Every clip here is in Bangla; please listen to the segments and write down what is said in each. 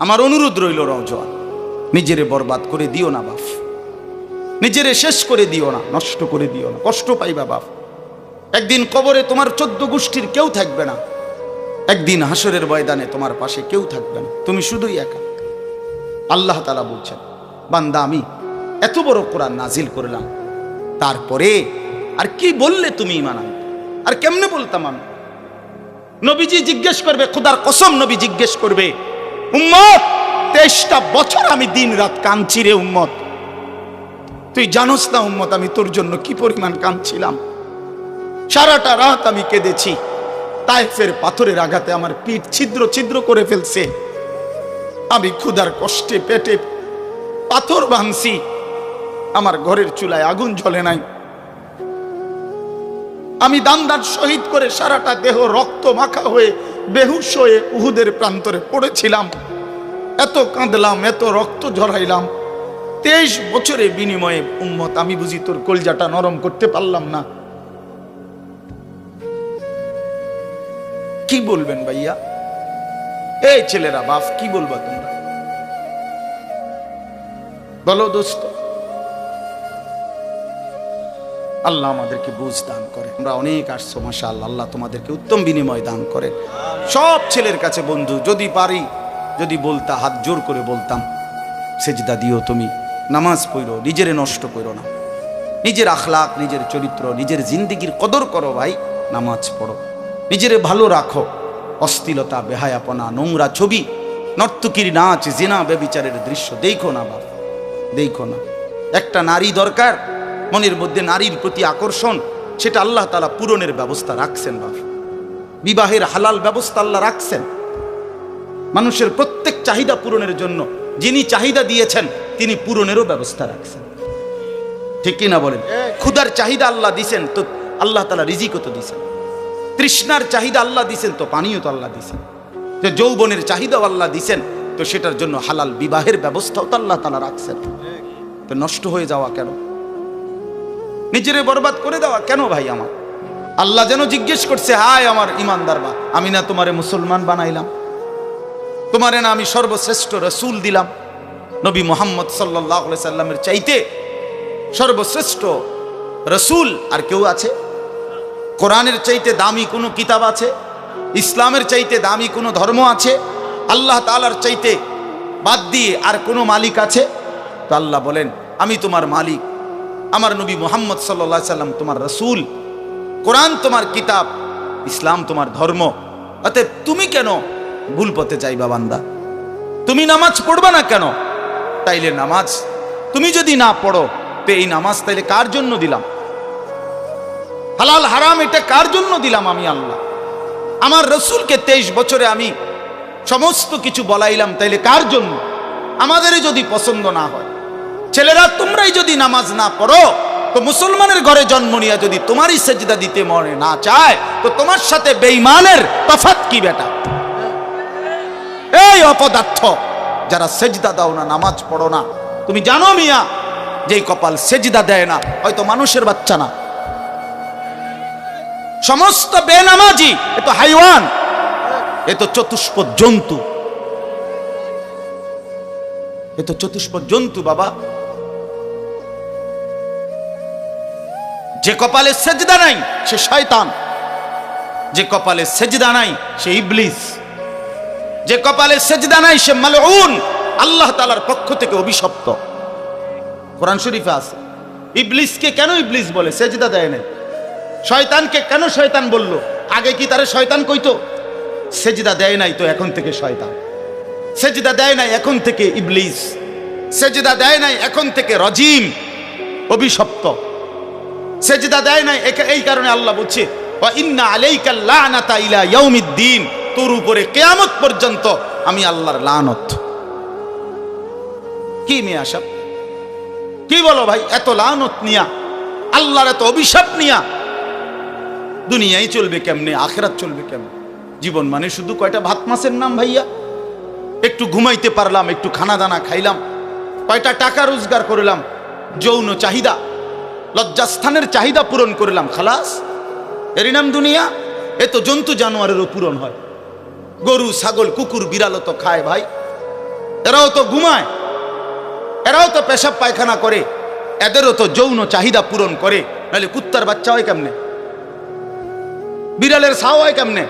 আমার অনুরোধ রইল নওজোয়ান, নিজেরে বরবাদ করে দিও না বাপ, নিজেরে শেষ করে দিও না, নষ্ট করে দিও না, কষ্ট পাইবা বাপ। একদিন কবরে তোমার 14 গোষ্ঠীর কেউ থাকবে না, একদিন হাসরের ময়দানে তোমার পাশে কেউ থাকবে না, তুমি শুধুই একা। আল্লাহ তাআলা বলছেন, বান্দা আমি এত বড় কোরআন নাজিল করলাম, তারপরে আর কি বললে তুমি ঈমান আনতে? আর কেমনে বলতাম আমি? নবীজি জিজ্ঞেস করবে, খোদার কসম নবী জিজ্ঞেস করবে, উম্মত 23টা বছর আমি দিন রাত কাঁদছি রে উম্মত, তুই জানোস না উম্মত আমি তোর জন্য কি পরিমাণ কাঁদছিলাম। সারাটা রাত আমি কেঁদেছি, তায়েফের পাথরের আঘাতে আমার পিঠ ছিদ্র ছিদ্র করে ফেলছে, আমি ক্ষুধার কষ্টে পেটে পাথর ভাঙছি, আমার ঘরের চুলায় আগুন জ্বলে নাই, আমি দান্দার শহীদ করে সারাটা দেহ রক্ত মাখা হয়ে বেহুশ হয়ে উহুদের প্রান্তরে পড়েছিলাম, এত কাঁদলাম, এত রক্ত ঝরাইলাম, 23 বছরের বিনিময়ে উম্মত আমি বুঝি তোর কলজাটা নরম করতে পারলাম না। কি বলবেন ভাইয়া? এই ছেলেরা বাপ কি বলবা তোমরা? বলো দোস্ত। আল্লাহ আমাদেরকে বুঝ দান করে। আমরা অনেক আসছো মাশাআল্লাহ, আল্লাহ তোমাদেরকে উত্তম বিনিময় দান করেন। সব ছেলের কাছে বন্ধু, যদি পারি, যদি বলতা, হাত জোর করে বলতাম, সেজদা দিও, তুমি নামাজ পড়ো, নিজেরে নষ্ট করো না, নিজের আখলাক, নিজের চরিত্র, নিজের জিন্দিগির কদর করো ভাই, নামাজ পড়ো, নিজেরে ভালো রাখো। অশ্লীলতা, বেহায়াপনা, নোংরা ছবি, নর্তকীর নাচ, জিনা, ব্যভিচারের দৃশ্য দেখো না বাপ, দেখো না। একটা নারী দরকার, মনের মধ্যে নারীর প্রতি আকর্ষণ, সেটা আল্লাহ তাআলা পূরণের ব্যবস্থা রাখছেন বাপ। বিবাহের হালাল ব্যবস্থা আল্লাহ রাখছেন, মানুষের প্রত্যেক চাহিদা পূরণের জন্য যিনি চাহিদা দিয়েছেন তিনি পূরণেরও ব্যবস্থা রাখছেন, ঠিক কি না বলেন? ক্ষুধার চাহিদা আল্লাহ দিছেন, তো আল্লাহ তাআলা রিজিকও তো দিছেন। তৃষ্ণার চাহিদা আল্লাহ দিছেন, তো পানিও তো আল্লাহ দিছেন। যে যৌবনের চাহিদাও আল্লাহ দিছেন, তো সেটার জন্য হালাল বিবাহের ব্যবস্থাও তো আল্লাহ তাআলা রাখছেন। তো নষ্ট হয়ে যাওয়া কেন? নিজেরে বরবাদ করে দেওয়া কেন ভাই আমার? আল্লাহ যেন জিজ্ঞেস করছে, হায় আমার ইমানদার বা, আমি না তোমারে মুসলমান বানাইলাম, তোমারে না আমি সর্বশ্রেষ্ঠ রসুল দিলাম, নবী মুহাম্মদ সাল্লাল্লাহু আলাইহি সাল্লামের চাইতে সর্বশ্রেষ্ঠ রসুল আর কেউ আছে? কোরআনের চাইতে দামি কোনো কিতাব আছে? ইসলামের চাইতে দামি কোনো ধর্ম আছে? আল্লাহ তাআলার চাইতে বাদ দিয়ে আর কোনো মালিক আছে? তো আল্লাহ বলেন, আমি তোমার মালিক, আমার নবী মুহাম্মদ সাল্লাল্লাহু আলাইহি সাল্লাম তোমার রসুল, কোরআন তোমার কিতাব, ইসলাম তোমার ধর্ম। অতএব তুমি কেন ভুল পথে যাইবা বান্দা? তুমি নামাজ পড়বা না কেন? তাইলে নামাজ তুমি যদি না পড়ো, তো এই নামাজ তাইলে কার জন্য দিলাম? হালাল হারাম এটা কার জন্য দিলাম? আমি আল্লাহ। আমার রসুলকে 23 বছরে আমি সমস্ত কিছু বলাইলাম, তাইলে কার জন্য? আমাদের যদি পছন্দ না হয়, ছেলেরা তোমরাই যদি নামাজ না পড়ো, তো মুসলমানের ঘরে জন্ম নিয়ে যদি তোমারই সেজদা দিতে মনে না চায়, তো তোমার সাথে বেঈমানের তফাৎ কি বেটা? এই অপদার্থ যারা সেজদা দাও না, নামাজ পড়ো না, তুমি জানো মিয়া, যেই কপাল সেজদা দেয় না, হয়তো মানুষের বাচ্চা না, সমস্ত বেনামাজি এ তো হাইওয়ান, এ তো চতুষ্পদ জন্তু, এ তো চতুষ্পদ জন্তু বাবা। যে কপালে সেজদা নাই সে শয়তান, যে কপালে সেজদা নাই সে ইবলিস, যে কপালে সেজদা নাই সে মালউন, আল্লাহ তাআলার পক্ষ থেকে অভিশপ্ত। কোরআন শরীফে আছে। ইবলিসকে কেন ইবলিস বলে? সেজদা দেয় নাই। শয়তানকে কেন শয়তান বলল? আগে কি তারে শয়তান কইতো? সেজদা দেয় নাই তো এখন থেকে শয়তান, সেজদা দেয় নাই এখন থেকে ইবলিস, সেজদা দেয় নাই এখন থেকে রজিম, অভিশপ্ত, সেজদা দেয় নাই। এই কারণে আল্লাহ বলছে, ওয়া ইন্না আলাইকা লানাতা ইলা ইয়াউমিদ্দিন, তোর উপরে কিয়ামত পর্যন্ত আমি আল্লাহর লানত। কি মিয়া সব কি বলো ভাই? এত লানত নিয়া, আল্লাহর এত অভিশাপ নিয়া দুনিয়ায় চলবে কেমনে? আখিরাত চলবে কেমনে? জীবন মানে শুধু কয়টা ভাত মাছের নাম ভাইয়া? একটু ঘুমাইতে পারলাম, একটু খানা দানা খাইলাম, কয়টা টাকা রোজগার করলাম, যৌন চাহিদা, লজ্জাস্থানের চাহিদা পূরণ করলাম, খালাস, এরই নাম দুনিয়া? এ তো জন্তু জানোয়ারেরও পূরণ হয়। গরু, ছাগল, কুকুর, বিড়ালও তো খায় ভাই, এরাও তো ঘুমায়, এরাও তো পেশাব পায়খানা করে, এদেরও তো যৌন চাহিদা পূরণ করে। নাহলে কুত্তার বাচ্চা হয় কেমনে, বিড়ালের ছাও হয় কেমনে?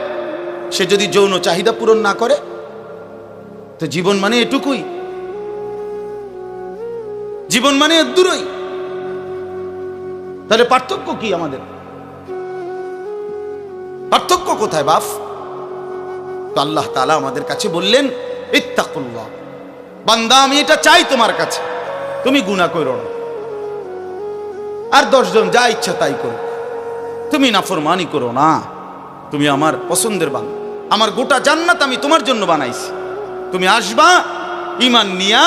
সে যদি যৌন চাহিদা পূরণ না করে, তো জীবন মানে এটুকুই, জীবন মানে দূরই। তাহলে পার্থক্য কি আমাদের? পার্থক্য কোথায় বাপ? তো আল্লাহ তাআলা আমাদের কাছে বললেন, ইত্তাকুল্লাহ, বান্দা আমি এটা চাই তোমার কাছে, তুমি গুনাহ করো না, আর 10 জন যা ইচ্ছা তাই করো, তুমি নাফরমানি করো না, তুমি আমার পছন্দের বান্দা, আমার গোটা জান্নাত আমি তোমার জন্য বানাইছি, তুমি আসবা ঈমান নিয়া,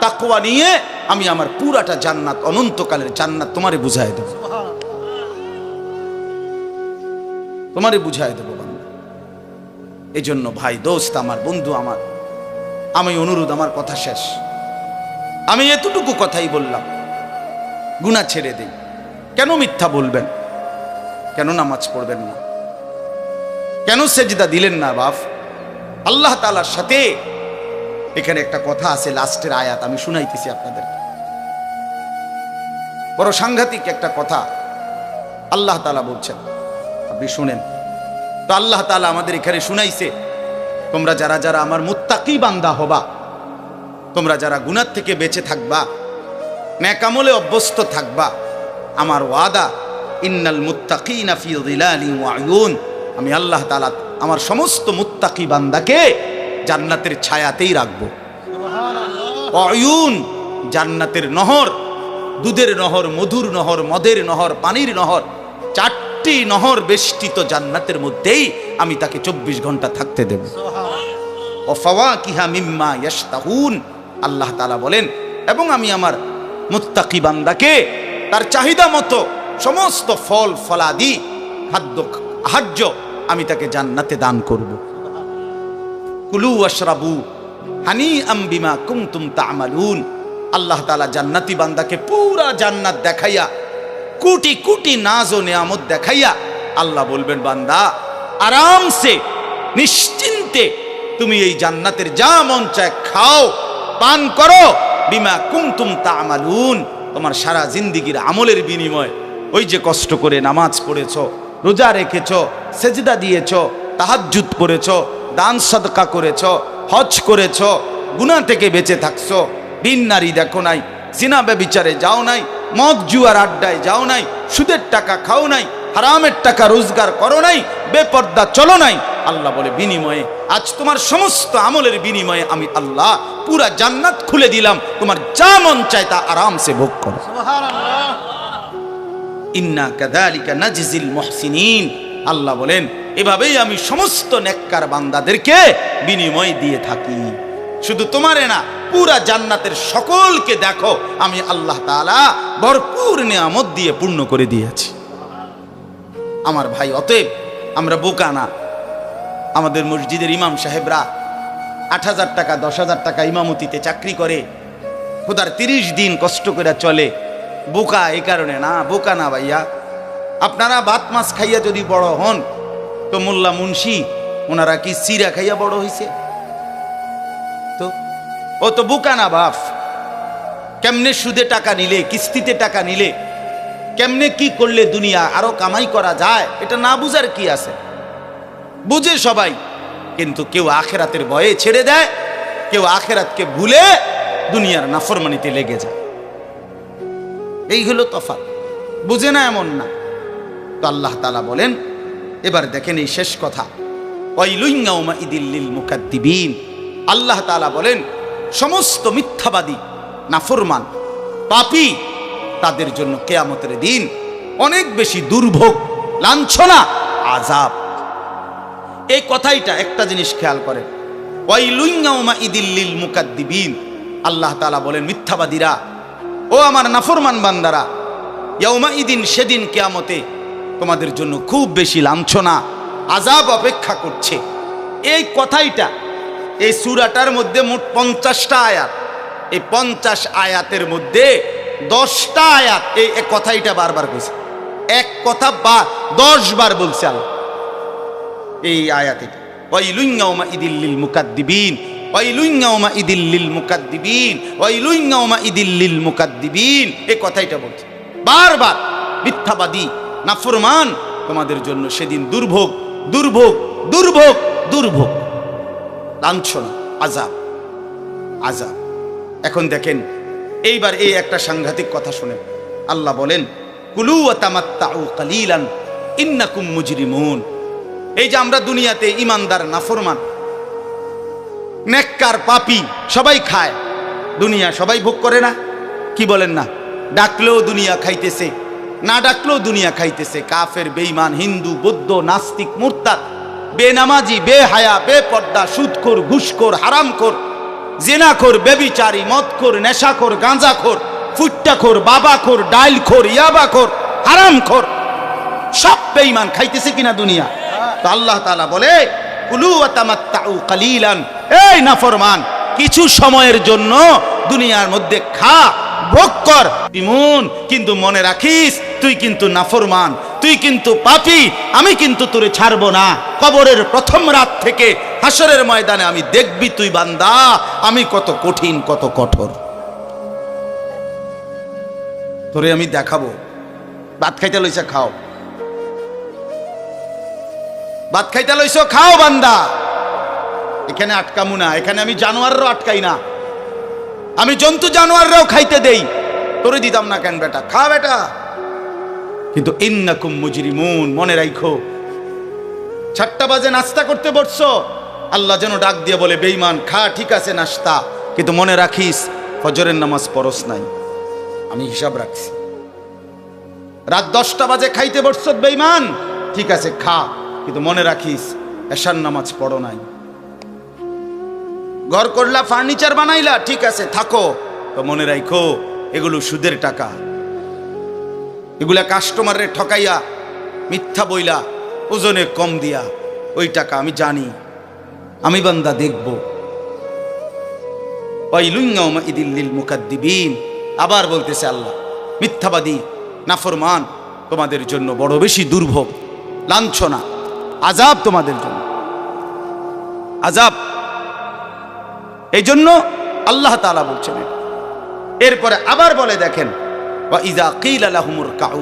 তাকওয়া নিয়ে, আমি আমার পুরাটা জান্নাত, অনন্তকালের জান্নাত তোমারে বুঝায় দেব, তোমারে বুঝায় দেব বান্দা। এই জন্য ভাই, দোস্ত আমার, বন্ধু আমার, আমি অনুরোধ, আমার কথা শেষ, আমি এতটুকু কথাই বললাম, গুনাহ ছেড়ে দেই। কেন মিথ্যা বলবেন? কেন নামাজ পড়বেন না? কেন সেজদা দিলেন না বাপ? আল্লাহ তাআলার সাথে এখানে একটা কথা আছে, লাস্টের আয়াত আমি শুনাইতেছি আপনাদের, বড় সাংঘাতিক একটা কথা আল্লাহ তাআলা বলছেন, আপনি শুনেন। তো আল্লাহ তাআলা আমাদের এখানে শুনাইছে, তোমরা যারা যারা আমার মুত্তাকি বান্দা হবা, তোমরা যারা গুনাহ থেকে বেঁচে থাকবা, নেক আমলে অভ্যস্ত থাকবা, আমার ওয়াদা, ইন্নাল মুত্তাকিনা ফি যিলালিন ওয়া উয়ুন, আমি আল্লাহ তাআলা আমার সমস্ত মুত্তাকি বান্দাকে জান্নাতের ছায়াতেই রাখবো। সুবহানাল্লাহ। উয়ুন, জান্নাতের নহর, দুধের নহর, মধুর নহর, মদের নহর, পানির নহর, 4টি নহর বেষ্টিত জান্নাতের মধ্যেই আমি তাকে 24 ঘন্টা থাকতে দেব। সুবহানাল্লাহ। ও ফাওয়াকিহা মিম্মা ইয়াশতাহুন, আল্লাহ তাআলা বলেন, এবং আমি আমার মুত্তাকি বান্দাকে তার চাহিদা মতো সমস্ত ফল ফলাদি, খাদ্য আহার্য আমি তাকে জান্নাতে দান করব। কুলু ওয়াশরাবু হানিআম বিমা কুনতুম তা'মালুন, আল্লাহ তাআলা জান্নাতি বান্দাকে পুরা জান্নাত দেখাইয়া, কোটি কোটি নাজ ও নিয়ামত দেখাইয়া আল্লাহ বলবেন, বান্দা আরামসে নিশ্চিন্তে তুমি এই জান্নাতের যা মন চায় খাও, পান করো, বিমা কুনতুম তা'মালুন, তোমার সারা জিন্দেগীর আমলের বিনিময়, ওই যে কষ্ট করে নামাজ পড়েছো, রোজা রেখেছো, সেজদা দিয়েছো, তাহাজ্জুদ পড়েছো, দান সাদকা করেছো, হজ করেছো, গুনাহ থেকে বেঁচে থাকছো, বিন নারী দেখো নাই, জিনা ব্যভিচারে যাও নাই, মদ জুয়ার আড্ডায় যাও নাই, সুদের টাকা খাও নাই, হারামের টাকা রোজগার করো নাই, বেপর্দা চলো নাই, আল্লাহ বলে বিনিময়ে, আজ তোমার সমস্ত আমলের বিনিময়ে আমি আল্লাহ পুরা জান্নাত খুলে দিলাম, তোমার যা মন চায় তা আরামসে ভোগ করো। সুবহানাল্লাহ। ইন্না কাযালিকা নাজজিল মুহসিনিন, আল্লাহ বলেন এভাবেই আমি সমস্ত নেককার বান্দাদেরকে বিনিময় দিয়ে থাকি। শুধু তোমারে না, পুরা জান্নাতের সকলকে দেখো আমি আল্লাহ তাআলা ভরপুর নিয়ামত দিয়ে পূর্ণ করে দিয়েছি। আমার ভাই, অতএব আমরা বোকা না। আমাদের মসজিদের ইমাম সাহেবরা 8,000 টাকা 10,000 টাকা ইমামতিতে চাকরি করে, খোদার 30 দিন কষ্ট করে চলে। বোকা এই কারণে না, বোকা না ভাইয়া। আপনারা ভাত মাছ খাইয়া যদি বড় হন, তো মোল্লা মুন্সি ওনারা কি সিরা খাইয়া বড় হইছে? তো ও তো বোকা না বাপ। কেমনে সুদে টাকা নিলে, কিস্তিতে টাকা নিলে, কেমনে কি করলে দুনিয়া আরো কামাই করা যায়, এটা না বুঝার কি আছে? বুঝে সবাই, কিন্তু কেউ আখেরাতের ভয়ে ছেড়ে দেয়, কেউ আখেরাতকে ভুলে দুনিয়ার নাফরমানিতে লেগে যায়। এই হলো তফাৎ, বুঝে না এমন না। তো আল্লাহ তাআলা বলেন, এবার দেখেন এই শেষ কথা, ওয়াইলুন ইয়াউমাইযিল লিল মুকাদ্দিবিন, আল্লাহ তাআলা বলেন সমস্ত মিথ্যাবাদী, নাফরমান, পাপী, তাদের জন্য কিয়ামতের দিন অনেক বেশি দুর্ভোগ, লাঞ্ছনা, আযাব। এই কথাইটা একটা জিনিস খেয়াল করেন, ওয়াইলুন ইয়াউমাইযিল লিল মুকাদ্দিবিন, আল্লাহ তাআলা বলেন মিথ্যাবাদীরা, ও আমার নাফরমান বান্দারা, ইয়াউমাইদিন, সেদিন কিয়ামতে তোমাদের জন্য খুব বেশি লাঞ্ছনা, আযাব অপেক্ষা করছে। এই কথাইটা এই সূরাটার মধ্যে মোট 50টা আয়াত। এই 50 আয়াতের মধ্যে 10টা আয়াত এই কথাইটা বারবার কইছে। এক কথা 10 বার বলছে আল্লাহ এই আয়াতে। ওয়াইলুন ইয়াউমাইদিল লিল মুকাদ্দিবিন, ওয়াইলুন ইয়াউমাইদিল লিল মুকাদ্দিবিন, ওয়াইলুন ইয়াউমাইদিল লিল মুকাদ্দিবিন, এই কথাইটা বলছে বারবার। মিথ্যাবাদী নাফরমান, তোমাদের জন্য সেদিন দুর্ভোগ, দুর্ভোগ, দুর্ভোগ, দুর্ভোগ, লাঞ্ছনা, আযাব, আযাব। এখন দেখেন এইবার এই একটা সাংঘাতিক কথা শুনেন। আল্লাহ বলেন কুলু ওয়া তামাত্তাউ কালিলান ইন্নাকুম মুজরিমুন। এই যে আমরা দুনিয়াতে ইমানদার নাফরমান নেককার পাপী সবাই খায়, দুনিয়া সবাই ভোগ করে না? কি বলেন না? ডাকলেও দুনিয়া খাইতেছে, না ডাকলেও দুনিয়া খাইতেছে। কাফের, বেঈমান, হিন্দু, বৌদ্ধ, নাস্তিক, মুরতাদ, বেনামাজি, বেহায়া, বেপর্দা, সুদখোর, ঘুষখোর, হারামখোর, জিনাখোর, বেবিচারী, মদখোর, নেশাখোর, গাঁজাখোর, ফুট্টাখোর, বাবাখোর, ডাইলখোর, ইয়াবাখোর, হারামখোর, সব বেঈমান খাইতেছে কিনা দুনিয়া? তো আল্লাহ তাআলা বলে কুলু ওয়া তামাত্তাউ কালিলান, এই নাফরমান কিছু সময়ের জন্য দুনিয়ার মধ্যে খা, ভোগ কর, ইমুন, কিন্তু মনে রাখিস তুই কিন্তু নাফরমান, তুই কিন্তু পাপী, আমি কিন্তু তোরে ছাড়বো না। কবরের প্রথম রাত থেকে হাসরের ময়দানে আমি দেখবি তুই বান্দা আমি কত কঠিন, কত কঠোর, তোরে আমি দেখাবো। ভাত খাইতে লইছে খাও, ভাত খাইতে লইছো খাও বান্দা, এখানে আটকামু না। এখানে আমি জানোয়াররাও আটকাই না, আমি জন্তু জানোয়াররাও খাইতে দেই, তোরে দিতাম না কেন বেটা, খা বেটা। কিন্তু ইন্নাকুম মুজরিমুন, মনে রাখো 7টা বাজে নাস্তা করতে বসছো, আল্লাহ যেন ডাক দিয়ে বলে বেঈমান খা, ঠিক আছে নাস্তা, কিন্তু মনে রাখিস ফজরের নামাজ পড়স নাই, আমি হিসাব রাখছি। রাত 10টা বাজে খাইতে বসছো বেঈমান, ঠিক আছে খা, কিন্তু মনে রাখিস এশার নামাজ পড়ো নাই। ঘর করলা, ফার্নিচার বানাইলা, ঠিক আছে থাকো, তো মনে রাখো এগুলো সুদের টাকা, এগুলা কাস্টমারে ঠকাইয়া মিথ্যা বইলা ওজনে কম দিয়া ওই টাকা আমি জানি, আমি বান্দা দেখব। ওয়াইলুন ইয়াউমাইদিল লিল মুকাদ্দিবিন, আবার বলতেছে আল্লাহ মিথ্যাবাদী নাফরমান তোমাদের জন্য বড় বেশি দুর্ভোগ, লাঞ্ছনা, আযাব তোমাদের জন্য, আযাব। এই জন্য আল্লাহ তাআলা বলছেন। এরপরে আবার বলে দেখেন ওয়া ইযা কিলা লাহুমুর কাউ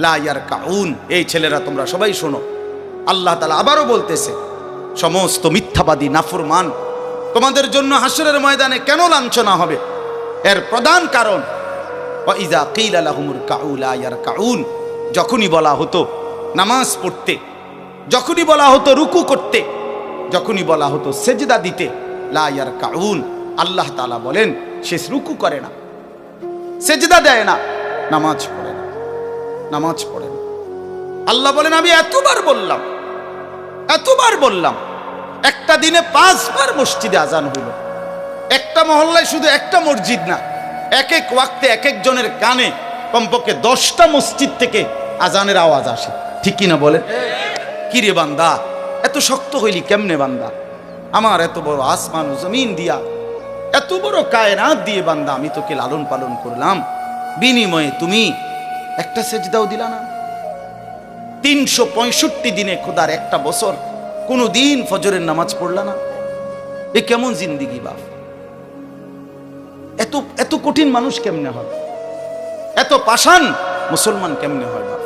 লা ইয়ারকাউন, এই ছেলেরা তোমরা সবাই শোনো, আল্লাহ তাআলা আবারও বলতেছে সমস্ত মিথ্যাবাদী নাফরমান তোমাদের জন্য হাসরের ময়দানে কেন লাঞ্ছনা হবে? এর প্রধান কারণ ওয়া ইযা কিলা লাহুমুর কাউ লা ইয়ারকাউন, যখনই বলা হতো নামাজ পড়তে, যখনই বলা হতো রুকু করতে, যখনই বলা হতো সেজদা দিতে, লা ইয়ারকাউন, আল্লাহ তাআলা বলেন সে রুকু করে না, সেজদা দেয় না, নামাজ পড়ে না, নামাজ পড়ে না। আল্লাহ বলেন আমি এতবার বললাম, এতবার বললাম, একটা দিনে 5 বার মসজিদে আজান হইল, একটা মহল্লায় শুধু একটা মসজিদ না, এক এক ওয়াক্তে এক একজনের কানে কমপক্ষে 10টা মসজিদ থেকে আজানের আওয়াজ আসে, ঠিক কিনা বলেন? কি রে বান্দা এত শক্ত হইলি কেমনে বান্দা? আমার এত বড় আসমান ও জমিন দিয়া, এত বড় কায়নাত দিয়ে বান্দা আমি তোকে লালন পালন করলাম, বিনিময়ে তুমি একটা সেজদাও দিলা না। 365 দিনে খোদার একটা বছর কোনো দিন ফজরের নামাজ পড়লা না। এ কেমন জিন্দিগি বাপ? এত এত কঠিন মানুষ কেমনে হয়? এত পাষাণ মুসলমান কেমনে হয় বাপ?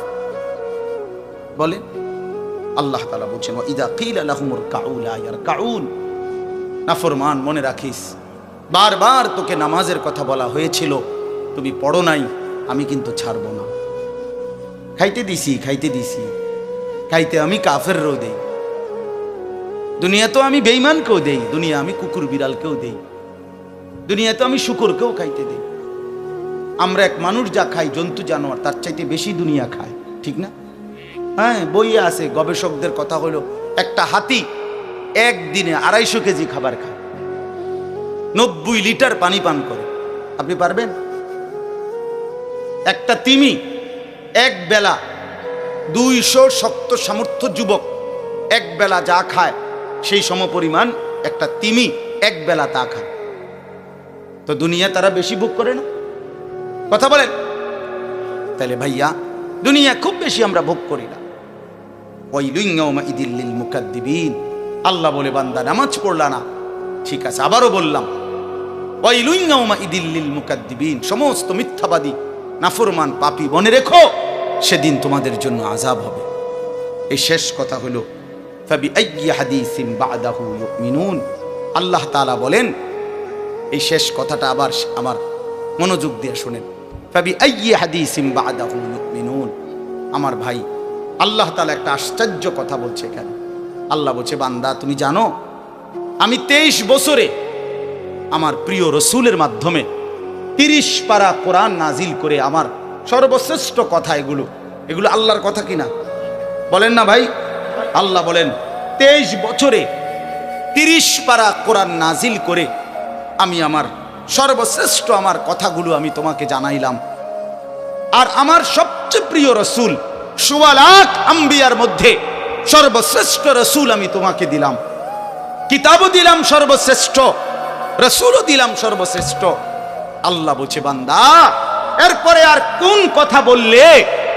বলে আল্লাহ তাআলা বলছেন ওয়া ইযা কিলা লাহুমুর কাউ লা ইয়ারকাউন, নাফরমান মনে রাখিস বারবার তোকে নামাজের কথা বলা হয়েছিল, তুমি পড়ো নাই, আমি কিন্তু ছাড়বো না। খাইতে দিছি, খাইতে দিছি, খাইতে আমি কাফেরও দেই, দুনিয়া তো আমি বেঈমানকেও দেই, দুনিয়া আমি কুকুর বিড়ালকেও দেই, দুনিয়া তো আমি শুকরকেও খাইতে দেই। আমরা এক মানুষ যা খাই জন্তু জানোয়ার তার চাইতে বেশি দুনিয়া খায়, ঠিক না? হ্যাঁ, বইয়ে আছে, গবেষকদের কথা হলো একটা হাতি একদিনে 250 কেজি খাবার খায়, 90 লিটার পানি পান করে। আপনি পারবেন? একটা তিমি এক বেলা 200 শক্ত সামর্থ্য যুবক এক বেলা যা খায় সেই সমপরিমাণ একটা তিমি এক বেলা তা খায়। তো দুনিয়া তারা বেশি ভোগ করে না? কথা বলেন। তাহলে ভাইয়া দুনিয়া খুব বেশি আমরা ভোগ করি না। ওয়াইলুন ইয়াউমাইদিল লিল মুকাদ্দিবিন, আল্লাহ বলে বান্দা নামাজ পড়লা না, ঠিক আছে, আবারও বললাম, ওয়াইলুন ইয়াউমাইযিল লিল মুকাদ্দিবিন, সমস্ত মিথ্যাবাদী নাফরমান পাপী মনে রেখো, সেদিন তোমাদের জন্য আযাব হবে। এই শেষ কথা হলো ফাবিআইয়ি হাদিসিন বা'দাহু ইউমিনুন। আল্লাহ তাআলা বলেন, এই শেষ কথাটা আবার আমার মনোযোগ দিয়ে শুনেন, ফাবিআইয়ি হাদিসিন বা'দাহু ইউমিনুন। আমার ভাই, আল্লাহ তাআলা একটা আশ্চর্য কথা বলছে এখানে। আল্লাহ বলছে, বান্দা তুমি জানো আমি 23 বছরে আমার প্রিয় রসুলের মাধ্যমে 30 পারা কোরআন নাজিল করে, আমার সর্বশ্রেষ্ঠ কথা এগুলো আল্লাহর কথা কিনা বলেন না ভাই? আল্লাহ বলেন 23 বছরে 30 পারা কোরআন নাজিল করে আমি আমার সর্বশ্রেষ্ঠ আমার কথাগুলো আমি তোমাকে জানাইলাম। আর আমার সবচেয়ে প্রিয় রসুল 1.25 লাখ আম্বিয়ার মধ্যে সর্বশ্রেষ্ঠ রসুল আমি তোমাকে দিলাম, কিতাবও দিলাম সর্বশ্রেষ্ঠ, রসুলও দিলাম সর্বশ্রেষ্ঠ। আল্লাহ বলছে, বান্দা এরপরে আর কোন কথা বললে,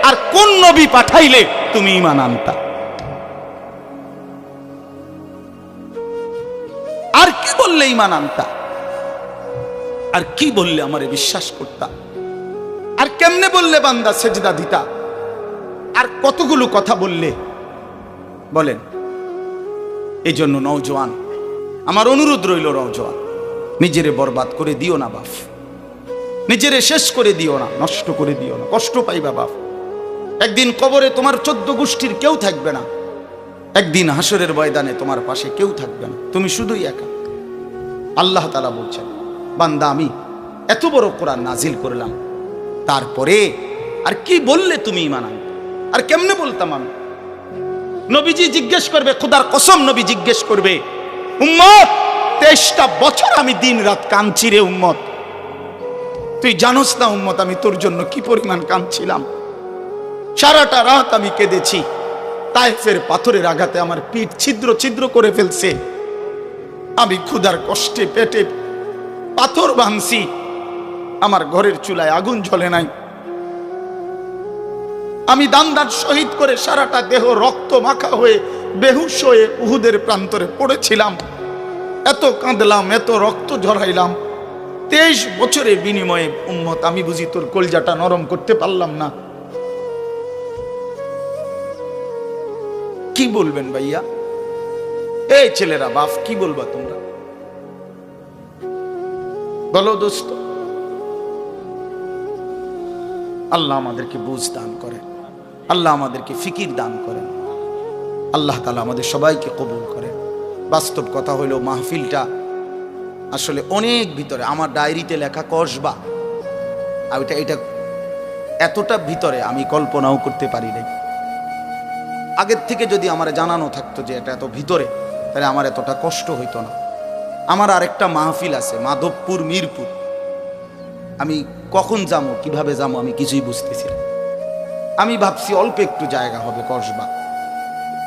আর কোন নবী পাঠাইলে তুমি ঈমান আনতা? আর কি বললে ঈমান আনতা? আর কি বললে আমারে বিশ্বাস করতা? আর কেমনে বললে বান্দা সেজদা দিতা? আর কতগুলো কথা বললে বলেন? এই জন্য নওজোয়ান, আমার অনুরোধ রইল, নওজোয়ান নিজেরে বরবাদ করে দিও না বাপ, নিজেরে শেষ করে দিও না, নষ্ট করে দিও না, কষ্ট পাইবা বাপ। একদিন কবরে তোমার 14 গোষ্ঠীর কেউ থাকবে না, একদিন হাসরের ময়দানে তোমার পাশে কেউ থাকবে না, তুমি শুধুই একা। আল্লাহ তাআলা বলছেন, বান্দা আমি এত বড় কোরআন নাজিল করলাম, তারপরে আর কি বললে তুমি ঈমান আনতে? আর কেমনে বলতাম আমি? নবীজি জিজ্ঞেস করবে, খোদার কসম নবী জিজ্ঞেস করবে, উম্মত 23টা বছর আমি দিন রাত কাঁদছি রে উম্মত, তুই জানোস না উম্মত আমি তোর জন্য কি পরিমাণ কাঁদছিলাম। সারাটা রাত আমি কেঁদেছি, তায়েফের পাথরের আঘাতে আমার পিঠ ছিদ্র ছিদ্র করে ফেলছে, আমি ক্ষুধার কষ্টে পেটে পাথর ভাঙছি, আমার ঘরের চুলায় আগুন জ্বলে নাই, আমি দান শহীদ করে সারাটা দেহ রক্ত মাখা হয়ে বেহুশ হয়ে উহুদের প্রান্তরে পড়েছিলাম, এত কাঁদলাম, এত রক্ত ঝরাইলাম, 23 বছরের বিনিময়ে উম্মত আমি বুঝি তোর কলজাটা নরম করতে পারলাম না। কি বলবেন ভাইয়া? এই ছেলেরা বাপ কি বলবা তোমরা? বলো দোস্ত। আল্লাহ আমাদেরকে বুঝ দান করেন, আল্লাহ আমাদেরকে ফিকির দান করেন, আল্লাহ তাআলা আমাদের সবাইকে কবুল করেন। বাস্তব কথা হলো মাহফিলটা আসলে অনেক ভিতরে, আমার ডায়েরিতে লেখা কসবা, আর এটা এতটা ভিতরে আমি কল্পনাও করতে পারি নাই। আগের থেকে যদি আমার জানানো থাকতো যে এটা এত ভিতরে, তাহলে আমার এতটা কষ্ট হইতো না। আমার আরেকটা মাহফিল আছে মাধবপুর, মিরপুর, আমি কখন যাবো কিভাবে যাবো আমি কিছুই বুঝতেছি না। আমি ভাবছি অল্প একটু জায়গা হবে কসবা,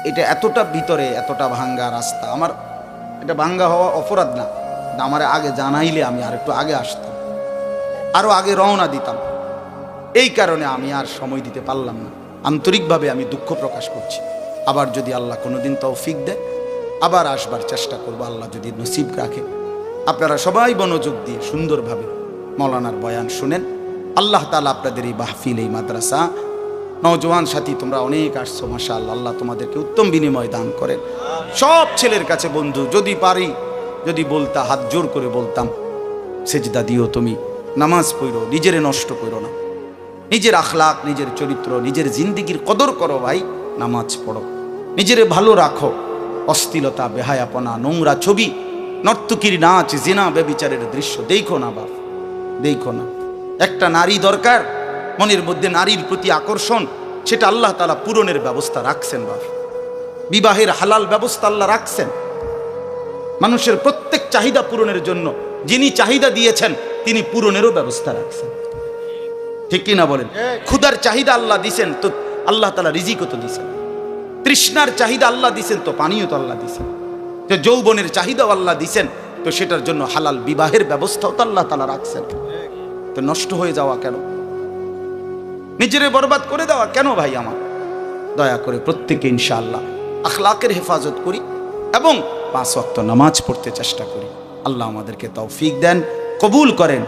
এটা এতটা ভিতরে, এতটা ভাঙ্গা রাস্তা। আমার এটা ভাঙ্গা হওয়া অপরাধ না, আমার আগে জানাইলে আমি আর একটু আগে আসতাম, আরো আগে রওনা দিতাম। এই কারণে আমি আর সময় দিতে পারলাম না। আন্তরিকভাবে আমি দুঃখ প্রকাশ করছি। আবার যদি আল্লাহ কোনোদিন তৌফিক দেয় আবার আসবার চেষ্টা করবো, আল্লাহ যদি নসিব রাখে। আপনারা সবাই মনোযোগ দিয়ে সুন্দরভাবে মৌলানার বয়ান শুনেন। আল্লাহ তাআলা আপনাদের এই মাহফিল, এই মাদ্রাসা, নওজোয়ান সাথী তোমরা অনেক আসছো, মাশাআল্লাহ, আল্লাহ তোমাদেরকে উত্তম বিনিময় দান করেন। সব ছেলের কাছে বন্ধু, যদি পারি যদি বলতা, হাত জোর করে বলতাম, সেজদা দিও তুমি, নামাজ পড়ো, নিজেরে নষ্ট করো না, নিজের আখলাক, নিজের চরিত্র, নিজের জিন্দিগির কদর করো ভাই, নামাজ পড়ো, নিজেরে ভালো রাখো। অশ্লীলতা, বেহায়াপনা, নোংরা ছবি, নর্তকীর নাচ, জিনা, ব্যভিচারের দৃশ্য দেখো না বাপ, দেখো না। একটা নারী দরকার, মনের মধ্যে নারীর প্রতি আকর্ষণ, সেটা আল্লাহ তাআলা পূরণের ব্যবস্থা রাখছেন বাপ। বিবাহের হালাল ব্যবস্থা আল্লাহ রাখছেন। মানুষের প্রত্যেক চাহিদা পূরণের জন্য যিনি চাহিদা দিয়েছেন তিনি পূরণেরও ব্যবস্থা রাখছেন, ঠিক কিনা বলেন? ক্ষুধার চাহিদা আল্লাহ দিছেন, তো আল্লাহ তাআলা রিজিকও তো দিছেন। তৃষ্ণার চাহিদা আল্লাহ দিছেন, তো পানিও তো আল্লাহ দিছেন। যে যৌবনের চাহিদাও আল্লাহ দিছেন, তো সেটার জন্য হালাল বিবাহের ব্যবস্থাও তো আল্লাহ তাআলা রাখছেন। তো নষ্ট হয়ে যাওয়া কেন? নিজেরে বরবাদ করে দেওয়া কেন ভাই? আমার দয়া করে প্রত্যেকে ইনশাআল্লাহ আখলাকের হেফাজত করি এবং 5 ওয়াক্ত নামাজ পড়তে চেষ্টা করি। আল্লাহ আমাদেরকে তৌফিক দেন, কবুল করেন।